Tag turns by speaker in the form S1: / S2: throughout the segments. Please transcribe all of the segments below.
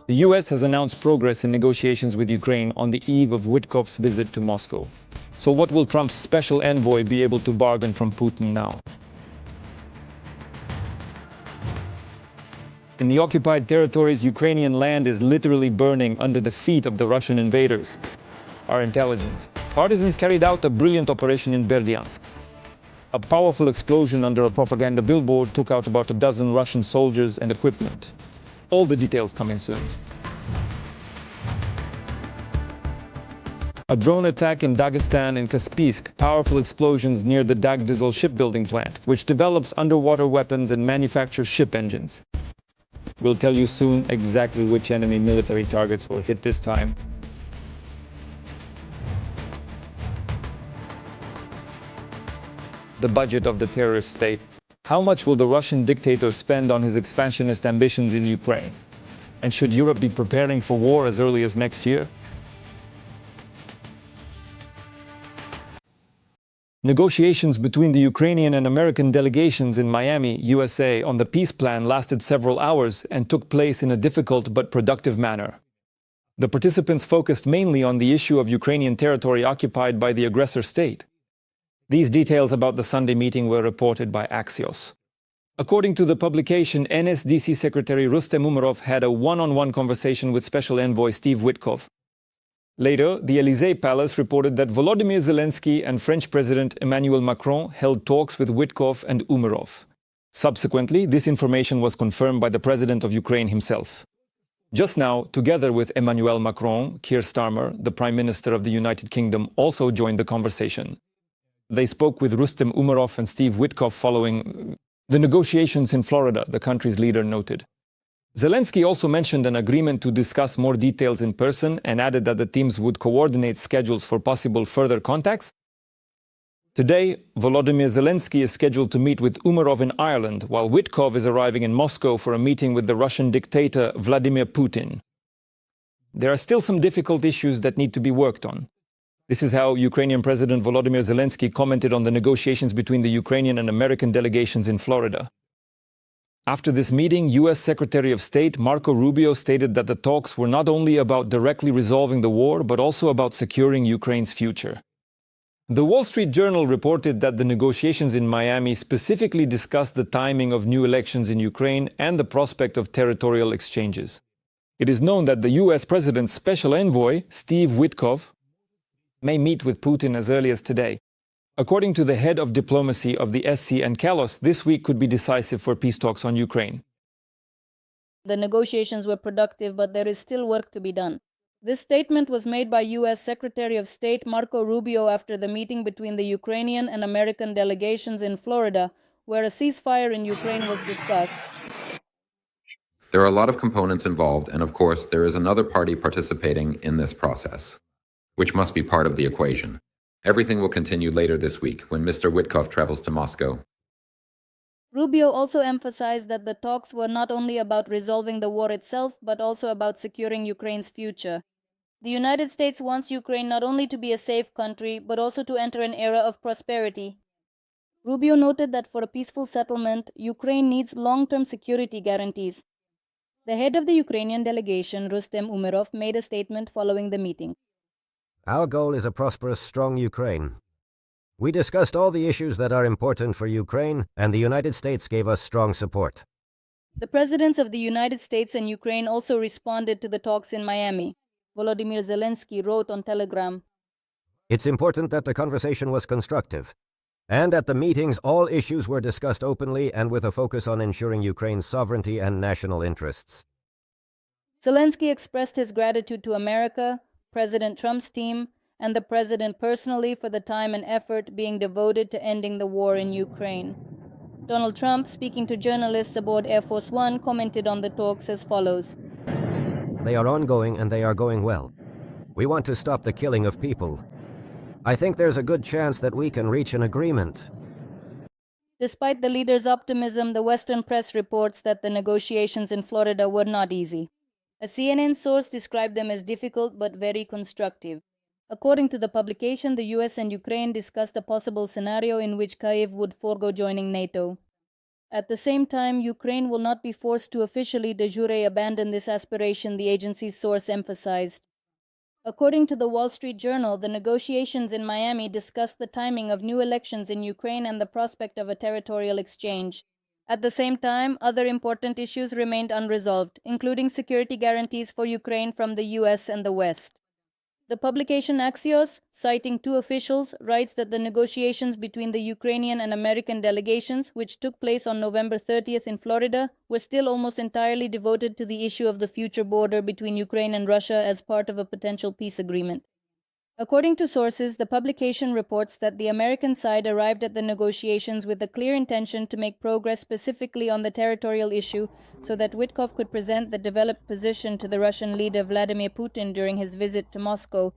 S1: The US has announced progress in negotiations with Ukraine on the eve of Witkov's visit to Moscow. So what will Trump's special envoy be able to bargain from Putin now? In the occupied territories, Ukrainian land is literally burning under the feet of the Russian invaders. Our intelligence. Partisans carried out a brilliant operation in Berdyansk. A powerful explosion under a propaganda billboard took out about a dozen Russian soldiers and equipment. All the details coming soon. A drone attack in Dagestan and Kaspiysk, powerful explosions near the Dagdizel shipbuilding plant, which develops underwater weapons and manufactures ship engines. We'll tell you soon exactly which enemy military targets were hit this time. The budget of the terrorist state. How much will the Russian dictator spend on his expansionist ambitions in Ukraine? And should Europe be preparing for war as early as next year? Negotiations between the Ukrainian and American delegations in Miami, USA, on the peace plan lasted several hours and took place in a difficult but productive manner. The participants focused mainly on the issue of Ukrainian territory occupied by the aggressor state. These details about the Sunday meeting were reported by Axios. According to the publication, NSDC Secretary Rustem Umerov had a one-on-one conversation with Special Envoy Steve Witkoff. Later, the Élysée Palace reported that Volodymyr Zelensky and French President Emmanuel Macron held talks with Witkoff and Umerov. Subsequently, this information was confirmed by the President of Ukraine himself. Just now, together with Emmanuel Macron, Keir Starmer, the Prime Minister of the United Kingdom, also joined the conversation. They spoke with Rustem Umerov and Steve Witkoff following the negotiations in Florida, the country's leader noted. Zelensky also mentioned an agreement to discuss more details in person and added that the teams would coordinate schedules for possible further contacts. Today, Volodymyr Zelensky is scheduled to meet with Umerov in Ireland, while Witkoff is arriving in Moscow for a meeting with the Russian dictator Vladimir Putin. There are still some difficult issues that need to be worked on. This is how Ukrainian President Volodymyr Zelensky commented on the negotiations between the Ukrainian and American delegations in Florida. After this meeting, US Secretary of State Marco Rubio stated that the talks were not only about directly resolving the war, but also about securing Ukraine's future. The Wall Street Journal reported that the negotiations in Miami specifically discussed the timing of new elections in Ukraine and the prospect of territorial exchanges. It is known that the US President's special envoy, Steve Witkoff, may meet with Putin as early as today. According to the head of diplomacy of the SC and Kalos, this week could be decisive for peace talks on Ukraine.
S2: The negotiations were productive, but there is still work to be done. This statement was made by U.S. Secretary of State Marco Rubio after the meeting between the Ukrainian and American delegations in Florida, where a ceasefire in Ukraine was discussed.
S3: There are a lot of components involved, and of course, there is another party participating in this process, which must be part of the equation. Everything will continue later this week when Mr. Witkoff travels to Moscow.
S2: Rubio also emphasized that the talks were not only about resolving the war itself, but also about securing Ukraine's future. The United States wants Ukraine not only to be a safe country, but also to enter an era of prosperity. Rubio noted that for a peaceful settlement, Ukraine needs long-term security guarantees. The head of the Ukrainian delegation, Rustem Umerov, made a statement following the meeting.
S4: Our goal is a prosperous, strong Ukraine. We discussed all the issues that are important for Ukraine, and the United States gave us strong support.
S2: The presidents of the United States and Ukraine also responded to the talks in Miami. Volodymyr Zelensky wrote on Telegram,
S4: "It's important that the conversation was constructive, and at the meetings all issues were discussed openly and with a focus on ensuring Ukraine's sovereignty and national interests."
S2: Zelensky expressed his gratitude to America, President Trump's team, and the president personally for the time and effort being devoted to ending the war in Ukraine. Donald Trump, speaking to journalists aboard Air Force One, commented on the talks as follows.
S4: "They are ongoing and they are going well. We want to stop the killing of people. I think there's a good chance that we can reach an agreement."
S2: Despite the leader's optimism, the Western press reports that the negotiations in Florida were not easy. A CNN source described them as difficult but very constructive. According to the publication, the US and Ukraine discussed a possible scenario in which Kyiv would forego joining NATO. At the same time, Ukraine will not be forced to officially de jure abandon this aspiration, the agency's source emphasized. According to the Wall Street Journal, the negotiations in Miami discussed the timing of new elections in Ukraine and the prospect of a territorial exchange. At the same time, other important issues remained unresolved, including security guarantees for Ukraine from the US and the West. The publication Axios, citing two officials, writes that the negotiations between the Ukrainian and American delegations, which took place on November 30th in Florida, were still almost entirely devoted to the issue of the future border between Ukraine and Russia as part of a potential peace agreement. According to sources, the publication reports that the American side arrived at the negotiations with a clear intention to make progress specifically on the territorial issue so that Witkoff could present the developed position to the Russian leader Vladimir Putin during his visit to Moscow.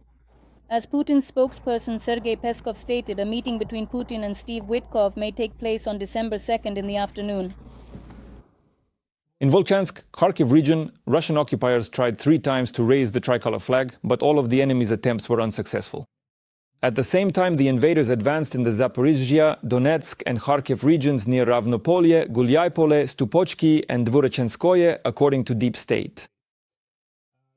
S2: As Putin's spokesperson Sergei Peskov stated, a meeting between Putin and Steve Witkoff may take place on December 2nd in the afternoon.
S1: In Volchansk, Kharkiv region, Russian occupiers tried 3 times to raise the tricolor flag, but all of the enemy's attempts were unsuccessful. At the same time, the invaders advanced in the Zaporizhzhia, Donetsk and Kharkiv regions near Ravnopolye, Gulyaipole, Stupochki and Dvorochenskoye, according to Deep State.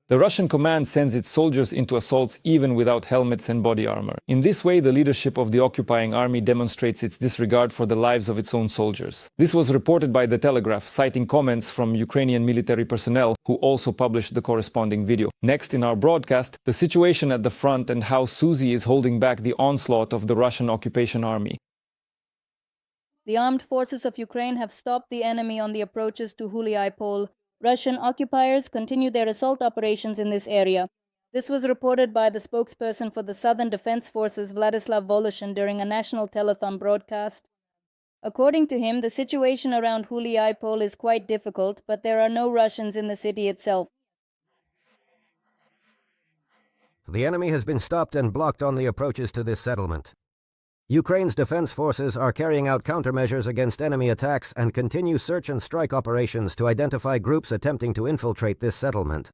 S1: The Russian command sends its soldiers into assaults even without helmets and body armor. In this way, the leadership of the occupying army demonstrates its disregard for the lives of its own soldiers. This was reported by The Telegraph, citing comments from Ukrainian military personnel who also published the corresponding video. Next in our broadcast, the situation at the front and how Suzy is holding back the onslaught of the Russian occupation army.
S2: The armed forces of Ukraine have stopped the enemy on the approaches to Gulyaipole. Russian occupiers continue their assault operations in this area. This was reported by the spokesperson for the Southern Defense Forces, Vladislav Voloshin, during a national telethon broadcast. According to him, the situation around Gulyaipole is quite difficult, but there are no Russians in the city itself.
S4: The enemy has been stopped and blocked on the approaches to this settlement. Ukraine's defense forces are carrying out countermeasures against enemy attacks and continue search and strike operations to identify groups attempting to infiltrate this settlement.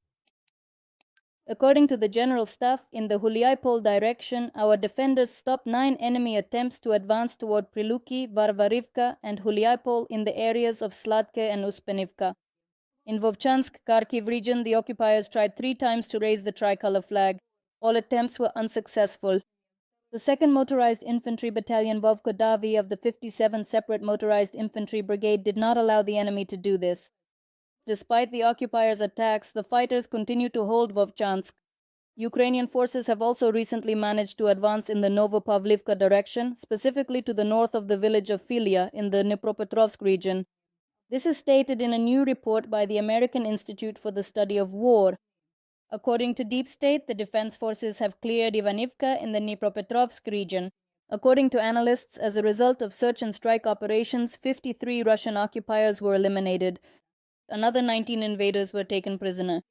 S2: According to the General Staff, in the Gulyaipole direction, our defenders stopped 9 enemy attempts to advance toward Priluki, Varvarivka and Gulyaipole in the areas of Sladke and Uspenivka. In Vovchansk, Kharkiv region, the occupiers tried 3 times to raise the tricolor flag. All attempts were unsuccessful. The 2nd Motorized Infantry Battalion Vovkodavi of the 57th Separate Motorized Infantry Brigade did not allow the enemy to do this. Despite the occupiers' attacks, the fighters continue to hold Vovchansk. Ukrainian forces have also recently managed to advance in the Novopavlivka direction, specifically to the north of the village of Filia in the Dnipropetrovsk region. This is stated in a new report by the American Institute for the Study of War. According to Deep State, the defense forces have cleared Ivanivka in the Dnipropetrovsk region. According to analysts, as a result of search and strike operations, 53 Russian occupiers were eliminated. Another 19 invaders were taken prisoner.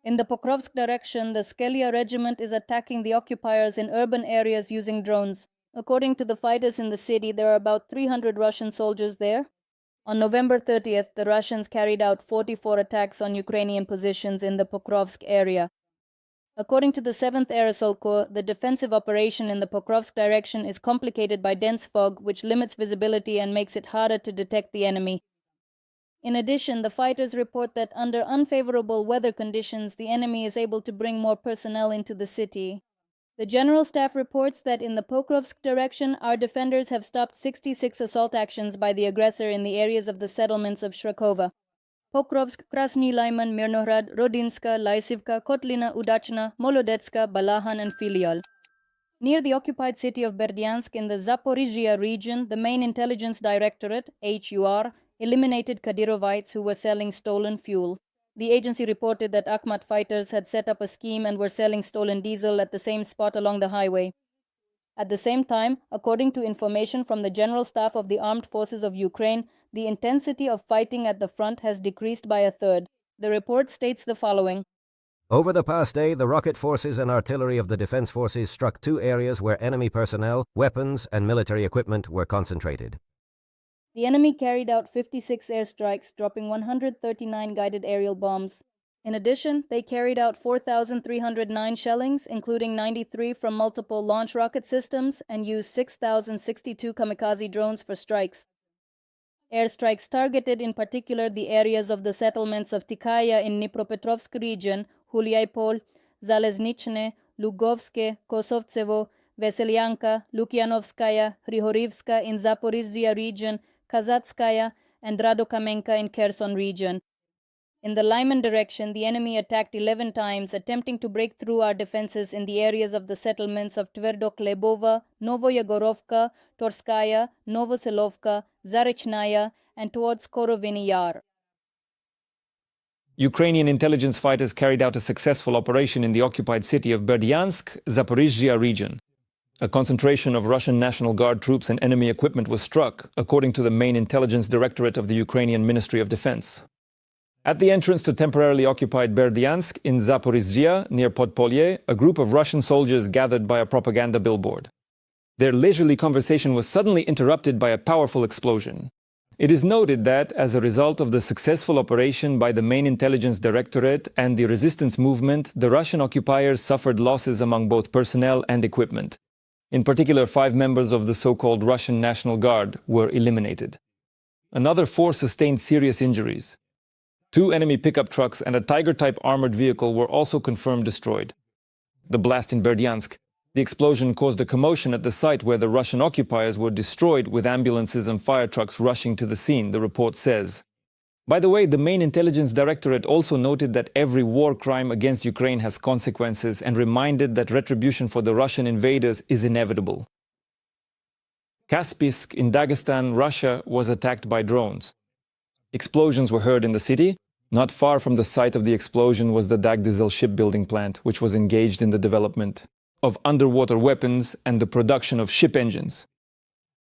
S2: In the Pokrovsk direction, the Skelia regiment is attacking the occupiers in urban areas using drones. According to the fighters in the city, there are about 300 Russian soldiers there. On November 30th, the Russians carried out 44 attacks on Ukrainian positions in the Pokrovsk area. According to the 7th Air Assault Corps, the defensive operation in the Pokrovsk direction is complicated by dense fog, which limits visibility and makes it harder to detect the enemy. In addition, the fighters report that under unfavorable weather conditions, the enemy is able to bring more personnel into the city. The General Staff reports that in the Pokrovsk direction, our defenders have stopped 66 assault actions by the aggressor in the areas of the settlements of Shrakova, Pokrovsk, Krasny Lyman, Mirnohrad, Rodinska, Lysivka, Kotlina, Udachna, Molodetska, Balahan and Filial. Near the occupied city of Berdyansk in the Zaporizhzhia region, the main intelligence directorate, HUR, eliminated Kadyrovites who were selling stolen fuel. The agency reported that Akhmat fighters had set up a scheme and were selling stolen diesel at the same spot along the highway. At the same time, according to information from the General Staff of the Armed Forces of Ukraine, the intensity of fighting at the front has decreased by a third. The report states the following.
S4: Over the past day, the rocket forces and artillery of the defense forces struck 2 areas where enemy personnel, weapons, and military equipment were concentrated.
S2: The enemy carried out 56 airstrikes, dropping 139 guided aerial bombs. In addition, they carried out 4,309 shellings, including 93 from multiple launch rocket systems, and used 6,062 kamikaze drones for strikes. Airstrikes targeted in particular the areas of the settlements of Tikaya in Dnipropetrovsk region, Hulyapol, Zaleznichne, Lugovske, Kosovtsevo, Veselyanka, Lukyanovskaya, Hrihorivska in Zaporizhzhia region, Kazatskaya, and Radokamenka in Kherson region. In the Lyman direction, the enemy attacked 11 times, attempting to break through our defenses in the areas of the settlements of Tverdoklebova, Novoyegorovka, Torskaya, Novoselovka, Zarechnaya, and towards Koroviny Yar.
S1: Ukrainian intelligence fighters carried out a successful operation in the occupied city of Berdyansk, Zaporizhzhia region. A concentration of Russian National Guard troops and enemy equipment was struck, according to the main intelligence directorate of the Ukrainian Ministry of Defense. At the entrance to temporarily occupied Berdyansk in Zaporizhzhia, near Podpolye, a group of Russian soldiers gathered by a propaganda billboard. Their leisurely conversation was suddenly interrupted by a powerful explosion. It is noted that, as a result of the successful operation by the main intelligence directorate and the resistance movement, the Russian occupiers suffered losses among both personnel and equipment. In particular, 5 members of the so-called Russian National Guard were eliminated. Another 4 sustained serious injuries. 2 enemy pickup trucks and a Tiger-type armored vehicle were also confirmed destroyed. The blast in Berdyansk. The explosion caused a commotion at the site where the Russian occupiers were destroyed, with ambulances and fire trucks rushing to the scene, the report says. By the way, the main intelligence directorate also noted that every war crime against Ukraine has consequences and reminded that retribution for the Russian invaders is inevitable. Kaspisk in Dagestan, Russia, was attacked by drones. Explosions were heard in the city. Not far from the site of the explosion was the Dagdizel shipbuilding plant, which was engaged in the development of underwater weapons and the production of ship engines.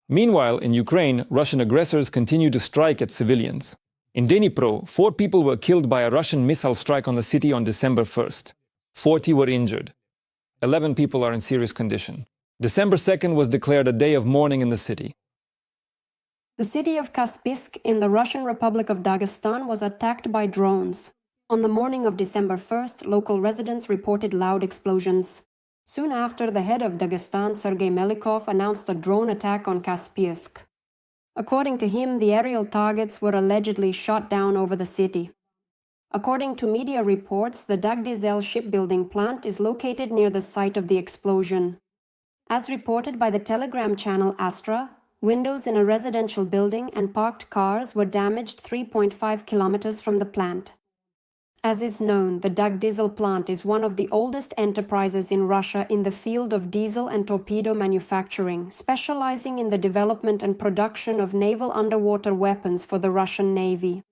S1: Meanwhile, in Ukraine, Russian aggressors continue to strike at civilians. In Dnipro, 4 people were killed by a Russian missile strike on the city on December 1st. 40 were injured. 11 people are in serious condition. December 2nd was declared a day of mourning in the city.
S5: The city of Kaspisk in the Russian Republic of Dagestan was attacked by drones. On the morning of December 1st, local residents reported loud explosions. Soon after, the head of Dagestan, Sergei Melikov, announced a drone attack on Kaspisk. According to him, the aerial targets were allegedly shot down over the city. According to media reports, the Dagdizel shipbuilding plant is located near the site of the explosion. As reported by the Telegram channel Astra, windows in a residential building and parked cars were damaged 3.5 kilometers from the plant. As is known, the Dagdizel plant is one of the oldest enterprises in Russia in the field of diesel and torpedo manufacturing, specializing in the development and production of naval underwater weapons for the Russian Navy.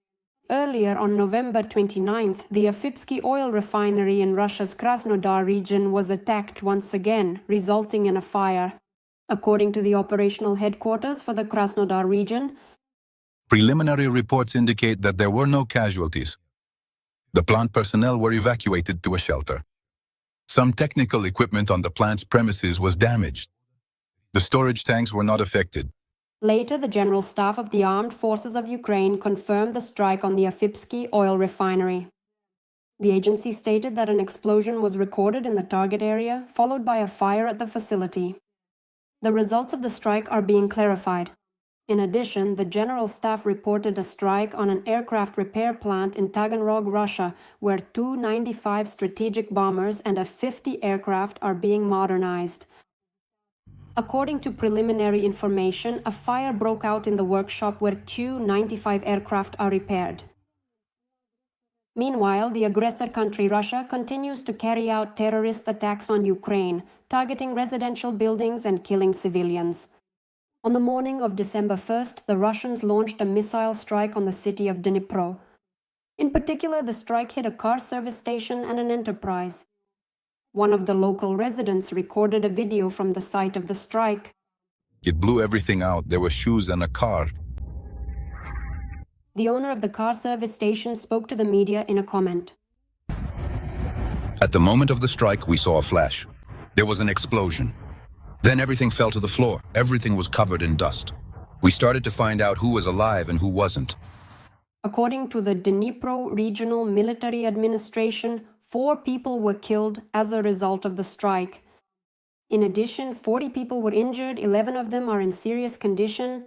S5: Earlier, on November 29th, the Afipsky oil refinery in Russia's Krasnodar region was attacked once again, resulting in a fire. According to the operational headquarters for the Krasnodar region,
S6: preliminary reports indicate that there were no casualties. The plant personnel were evacuated to a shelter. Some technical equipment on the plant's premises was damaged. The storage tanks were not affected.
S5: Later, the General Staff of the Armed Forces of Ukraine confirmed the strike on the Afipsky oil refinery. The agency stated that an explosion was recorded in the target area, followed by a fire at the facility. The results of the strike are being clarified. In addition, the General Staff reported a strike on an aircraft repair plant in Taganrog, Russia, where 2 95 strategic bombers and a 50 aircraft are being modernized. According to preliminary information, a fire broke out in the workshop where 2 95 aircraft are repaired. Meanwhile, the aggressor country Russia continues to carry out terrorist attacks on Ukraine, targeting residential buildings and killing civilians. On the morning of December 1st, the Russians launched a missile strike on the city of Dnipro. In particular, the strike hit a car service station and an enterprise. One of the local residents recorded a video from the site of the strike.
S6: It blew everything out. There were shoes and a car.
S5: The owner of the car service station spoke to the media in a comment.
S6: At the moment of the strike, we saw a flash. There was an explosion. Then everything fell to the floor. Everything was covered in dust. We started to find out who was alive and who wasn't.
S5: According to the Dnipro Regional Military Administration, 4 people were killed as a result of the strike. In addition, 40 people were injured, 11 of them are in serious condition.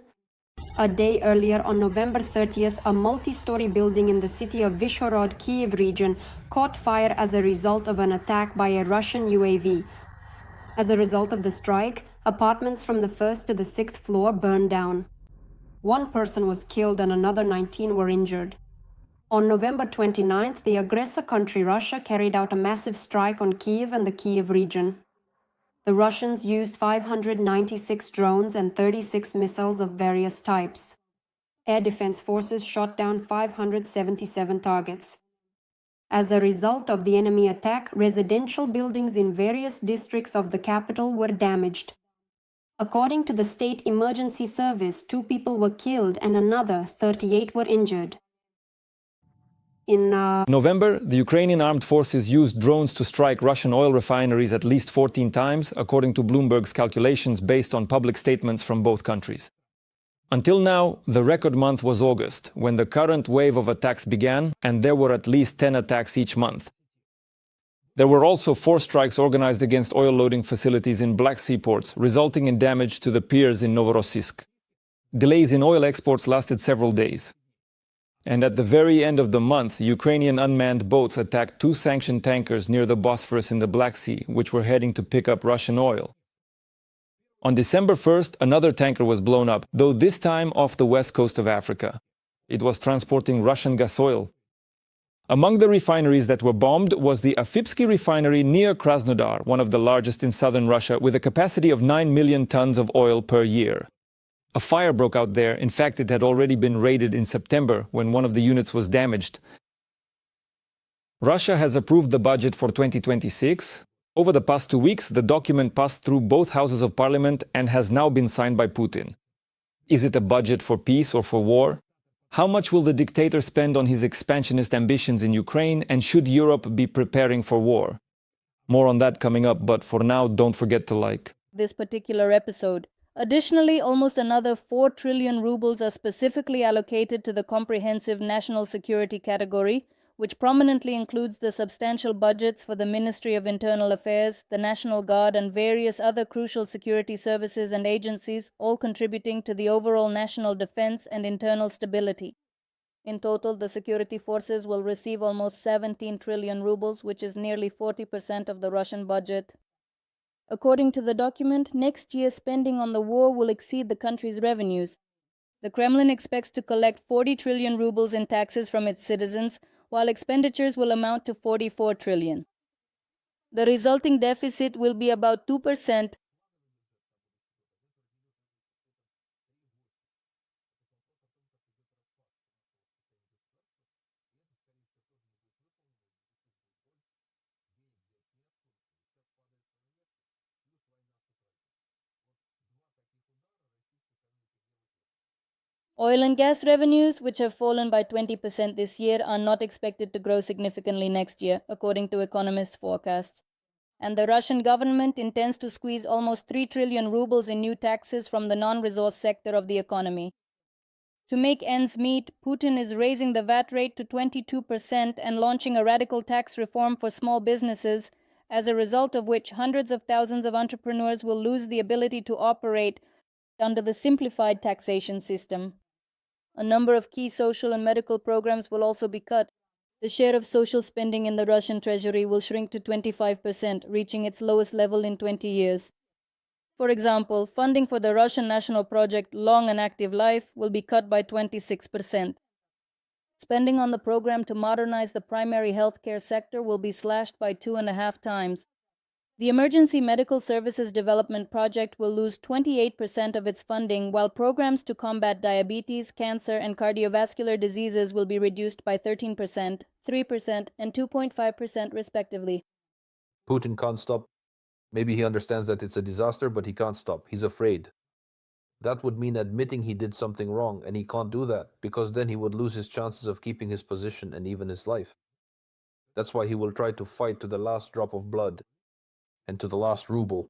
S5: A day earlier, on November 30th, a multi-story building in the city of Vyshhorod, Kyiv region, caught fire as a result of an attack by a Russian UAV. As a result of the strike, apartments from the 1st to the 6th floor burned down. One person was killed and another 19 were injured. On November 29th, the aggressor country Russia carried out a massive strike on Kyiv and the Kyiv region. The Russians used 596 drones and 36 missiles of various types. Air defense forces shot down 577 targets. As a result of the enemy attack, residential buildings in various districts of the capital were damaged. According to the State Emergency Service, 2 people were killed and another 38 were injured. In
S1: November, the Ukrainian Armed Forces used drones to strike Russian oil refineries at least 14 times, according to Bloomberg's calculations based on public statements from both countries. Until now, the record month was August, when the current wave of attacks began, and there were at least 10 attacks each month. There were also 4 strikes organized against oil loading facilities in Black Sea ports, resulting in damage to the piers in Novorossiysk. Delays in oil exports lasted several days. And at the very end of the month, Ukrainian unmanned boats attacked 2 sanctioned tankers near the Bosphorus in the Black Sea, which were heading to pick up Russian oil. On December 1st, another tanker was blown up, though this time off the west coast of Africa. It was transporting Russian gas oil. Among the refineries that were bombed was the Afipsky refinery near Krasnodar, one of the largest in southern Russia, with a capacity of 9 million tons of oil per year. A fire broke out there. In fact, it had already been raided in September when one of the units was damaged. Russia has approved the budget for 2026. Over the past 2 weeks, the document passed through both houses of parliament and has now been signed by Putin. Is it a budget for peace or for war? How much will the dictator spend on his expansionist ambitions in Ukraine, and should Europe be preparing for war? More on that coming up, but for now, don't forget to like
S2: this particular episode. Additionally, almost another 4 trillion rubles are specifically allocated to the comprehensive national security category, which prominently includes the substantial budgets for the Ministry of Internal Affairs, the National Guard, and various other crucial security services and agencies, all contributing to the overall national defense and internal stability. In total, the security forces will receive almost 17 trillion rubles, which is nearly 40% of the Russian budget. According to the document, next year's spending on the war will exceed the country's revenues. The Kremlin expects to collect 40 trillion rubles in taxes from its citizens, while expenditures will amount to 44 trillion. The resulting deficit will be about 2%. Oil and gas revenues, which have fallen by 20% this year, are not expected to grow significantly next year, according to economists' forecasts. And the Russian government intends to squeeze almost 3 trillion rubles in new taxes from the non-resource sector of the economy. To make ends meet, Putin is raising the VAT rate to 22% and launching a radical tax reform for small businesses, as a result of which hundreds of thousands of entrepreneurs will lose the ability to operate under the simplified taxation system. A number of key social and medical programs will also be cut. The share of social spending in the Russian treasury will shrink to 25%, reaching its lowest level in 20 years. For example, funding for the Russian national project Long and Active Life will be cut by 26%. Spending on the program to modernize the primary healthcare sector will be slashed by 2.5 times. The Emergency Medical Services Development Project will lose 28% of its funding, while programs to combat diabetes, cancer, and cardiovascular diseases will be reduced by 13%, 3%, and 2.5% respectively.
S7: Putin can't stop. Maybe he understands that it's a disaster, but he can't stop. He's afraid. That would mean admitting he did something wrong, and he can't do that, because then he would lose his chances of keeping his position and even his life. That's why he will try to fight to the last drop of blood and to the last ruble.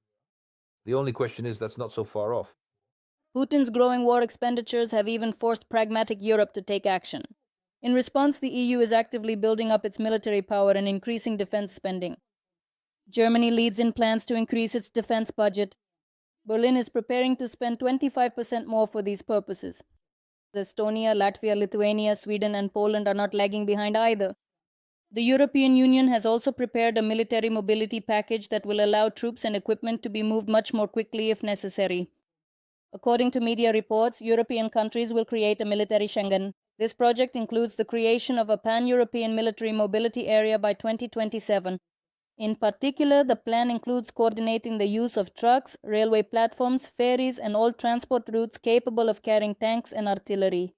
S7: The only question is that's not so far off.
S2: Putin's growing war expenditures have even forced pragmatic Europe to take action. In response, the EU is actively building up its military power and increasing defense spending. Germany leads in plans to increase its defense budget. Berlin is preparing to spend 25% more for these purposes. Estonia, Latvia, Lithuania, Sweden, and Poland are not lagging behind either. The European Union has also prepared a military mobility package that will allow troops and equipment to be moved much more quickly if necessary. According to media reports, European countries will create a military Schengen. This project includes the creation of a pan-European military mobility area by 2027. In particular, the plan includes coordinating the use of trucks, railway platforms, ferries, and all transport routes capable of carrying tanks and artillery.